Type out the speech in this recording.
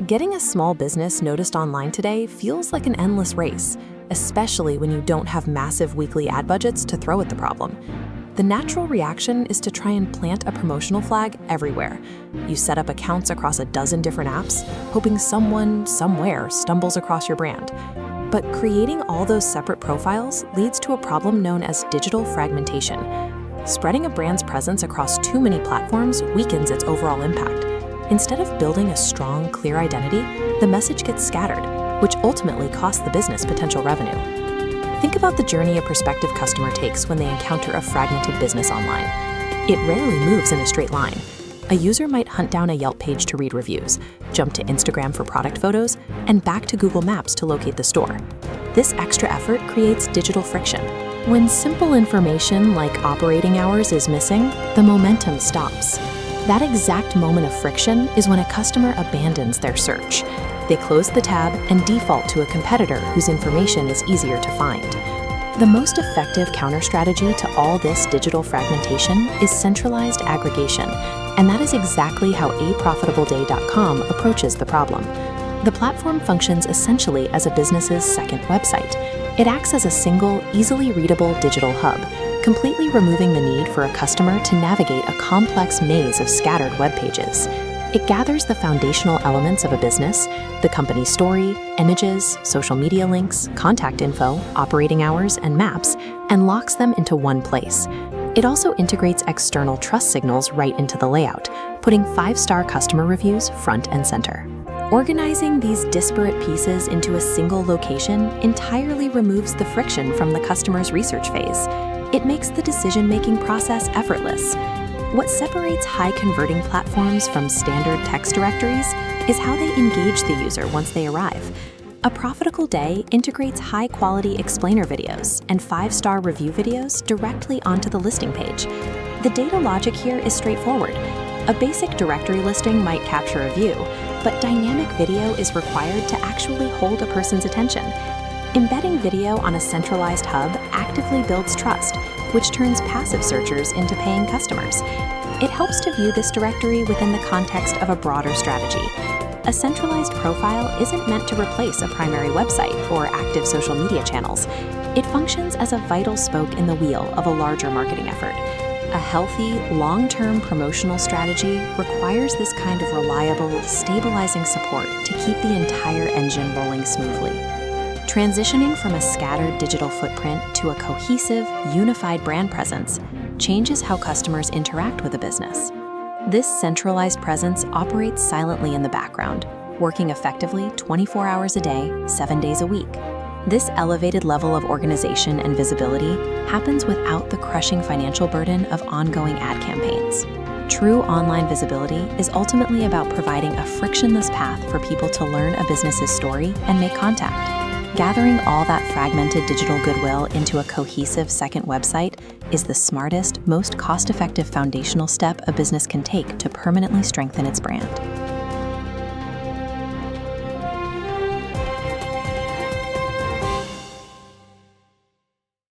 Getting a small business noticed online today feels like an endless race, especially when you don't have massive weekly ad budgets to throw at the problem. The natural reaction is to try and plant a promotional flag everywhere. You set up accounts across a dozen different apps, hoping someone, somewhere, stumbles across your brand. But creating all those separate profiles leads to a problem known as digital fragmentation. Spreading a brand's presence across too many platforms weakens its overall impact. Instead of building a strong, clear identity, the message gets scattered, which ultimately costs the business potential revenue. Think about the journey a prospective customer takes when they encounter a fragmented business online. It rarely moves in a straight line. A user might hunt down a Yelp page to read reviews, jump to Instagram for product photos, and back to Google Maps to locate the store. This extra effort creates digital friction. When simple information like operating hours is missing, the momentum stops. That exact moment of friction is when a customer abandons their search. They close the tab and default to a competitor whose information is easier to find. The most effective counter-strategy to all this digital fragmentation is centralized aggregation, and that is exactly how aprofitableday.com approaches the problem. The platform functions essentially as a business's second website. It acts as a single, easily readable digital hub, completely removing the need for a customer to navigate a complex maze of scattered web pages. It gathers the foundational elements of a business, the company's story, images, social media links, contact info, operating hours, and maps, and locks them into one place. It also integrates external trust signals right into the layout, putting 5-star customer reviews front and center. Organizing these disparate pieces into a single location entirely removes the friction from the customer's research phase. It makes the decision-making process effortless. What separates high-converting platforms from standard text directories is how they engage the user once they arrive. A Profitable Day integrates high-quality explainer videos and 5-star review videos directly onto the listing page. The data logic here is straightforward. A basic directory listing might capture a view, but dynamic video is required to actually hold a person's attention. Embedding video on a centralized hub actively builds trust, which turns passive searchers into paying customers. It helps to view this directory within the context of a broader strategy. A centralized profile isn't meant to replace a primary website or active social media channels. It functions as a vital spoke in the wheel of a larger marketing effort. A healthy, long-term promotional strategy requires this kind of reliable, stabilizing support to keep the entire engine rolling smoothly. Transitioning from a scattered digital footprint to a cohesive, unified brand presence changes how customers interact with a business. This centralized presence operates silently in the background, working effectively 24 hours a day, 7 days a week. This elevated level of organization and visibility happens without the crushing financial burden of ongoing ad campaigns. True online visibility is ultimately about providing a frictionless path for people to learn a business's story and make contact. Gathering all that fragmented digital goodwill into a cohesive second website is the smartest, most cost-effective foundational step a business can take to permanently strengthen its brand.